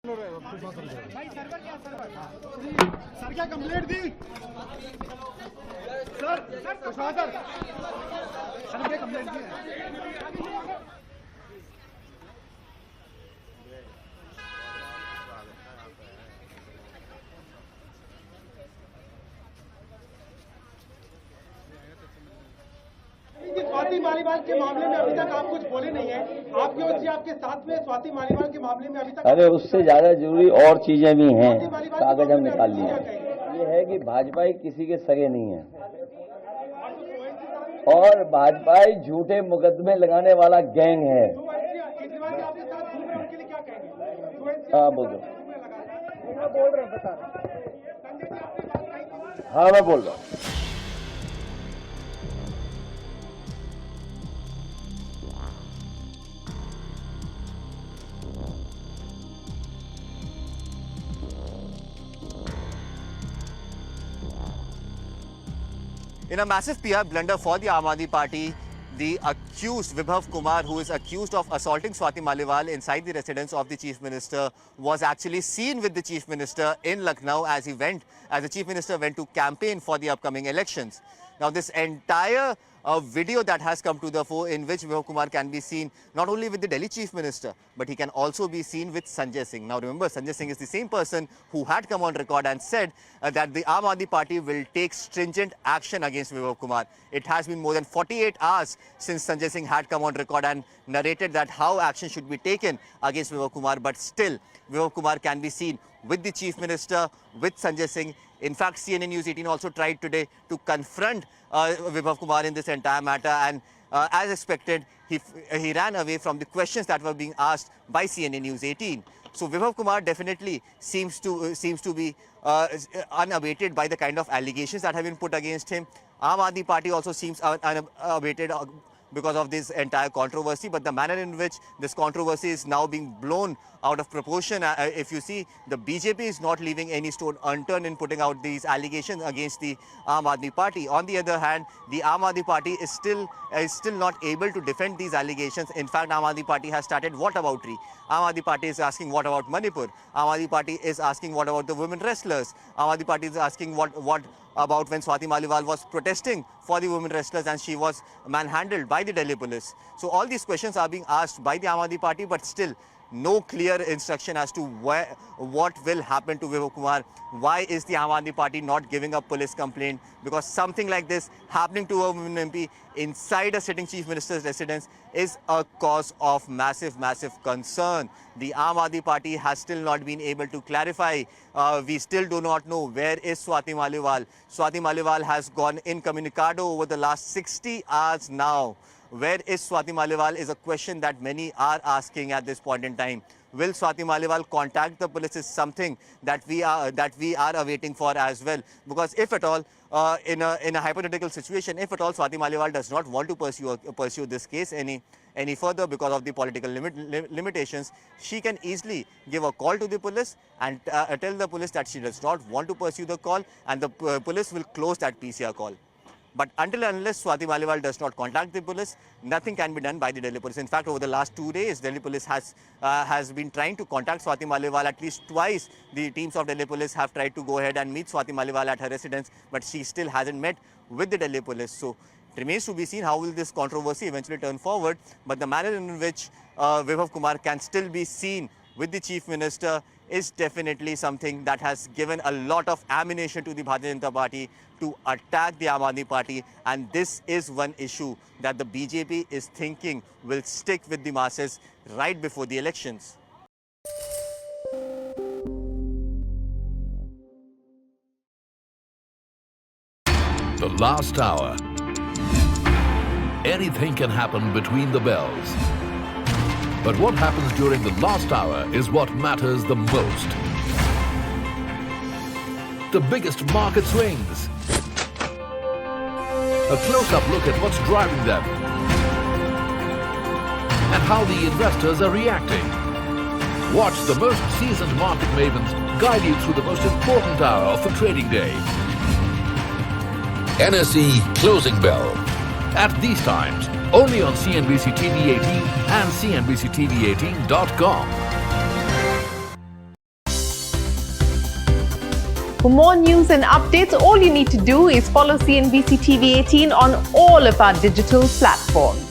Sir क्या complaint दी? Sir क्या complaint दी है? स्वाति मालीवाल के मामले में अभी तक आप कुछ बोले नहीं है। आपकी ओर से आपके साथ में स्वाति मालीवाल के मामले में अभी तक अरे उससे ज्यादा जरूरी और चीजें भी हैं, कागज हम निकाल लिए। ये है कि भाजपा किसी के सगे नहीं है और भाजपा झूठे मुकदमे लगाने वाला गैंग है। हाँ बोल दो। हाँ मैं बोल रहा हूँ। In a massive PR blunder for the Aam Aadmi Party, the accused Vibhav Kumar, who is accused of assaulting Swati Maliwal inside the residence of the Chief Minister, was actually seen with the Chief Minister in Lucknow as the Chief Minister went to campaign for the upcoming elections. Now, this entire video that has come to the fore, in which Vibhav Kumar can be seen not only with the Delhi Chief Minister, but he can also be seen with Sanjay Singh. Now remember, Sanjay Singh is the same person who had come on record and said that the Aam Aadmi Party will take stringent action against Vibhav Kumar. It has been more than 48 hours since Sanjay Singh had come on record and narrated that how action should be taken against Vibhav Kumar, but still Vibhav Kumar can be seen with the Chief Minister, with Sanjay Singh. In fact, CNN News 18 also tried today to confront Vibhav Kumar in this entire matter, and as expected, he ran away from the questions that were being asked by CNN News 18. So Vibhav Kumar definitely seems to be unabated by the kind of allegations that have been put against him. Aam Aadmi Party also seems unabated because of this entire controversy, but the manner in which this controversy is now being blown out of proportion, if you see, the BJP is not leaving any stone unturned in putting out these allegations against the Aam Aadmi Party. On the other hand, the Aam Aadmi Party is still not able to defend these allegations. In fact, Aam Aadmi Party has started whataboutery. Aam Aadmi Party is asking what about Manipur? Aam Aadmi Party is asking what about the women wrestlers? Aam Aadmi Party is asking what about when Swati Maliwal was protesting for the women wrestlers and she was manhandled by the Delhi police. So all these questions are being asked by the Aam Aadmi Party, but still no clear instruction as to what will happen to Vibhav Kumar. Why is the Aam Aadmi Party not giving up police complaint? Because something like this happening to a women MP inside a sitting Chief Minister's residence is a cause of massive concern. The Aam Aadmi Party has still not been able to clarify. We still do not know where is Swati Maliwal. Swati Maliwal has gone incommunicado over the last 60 hours now. Where is Swati Maliwal is a question that many are asking at this point in time. Will Swati Maliwal contact the police is something that we are awaiting for as well. Because if at all, in a hypothetical situation, if at all Swati Maliwal does not want to pursue this case any further because of the political limitations, she can easily give a call to the police and tell the police that she does not want to pursue the call, and the police will close that PCR call. But until and unless Swati Maliwal does not contact the police, nothing can be done by the Delhi police. In fact, over the last 2 days, Delhi police has been trying to contact Swati Maliwal. At least twice, the teams of Delhi police have tried to go ahead and meet Swati Maliwal at her residence, but she still hasn't met with the Delhi police. So it remains to be seen how will this controversy eventually turn forward. But the manner in which Vibhav Kumar can still be seen with the Chief Minister is definitely something that has given a lot of ammunition to the Bharatiya Janata Party to attack the Aam Aadmi Party, and this is one issue that the BJP is thinking will stick with the masses right before the elections. The last hour. Anything can happen between the bells. But what happens during the last hour is what matters the most. The biggest market swings. A close-up look at what's driving them. And how the investors are reacting. Watch the most seasoned market mavens guide you through the most important hour of the trading day. NSE Closing Bell. At these times, only on CNBC TV 18 and CNBCTV18.com. For more news and updates, all you need to do is follow CNBC TV 18 on all of our digital platforms.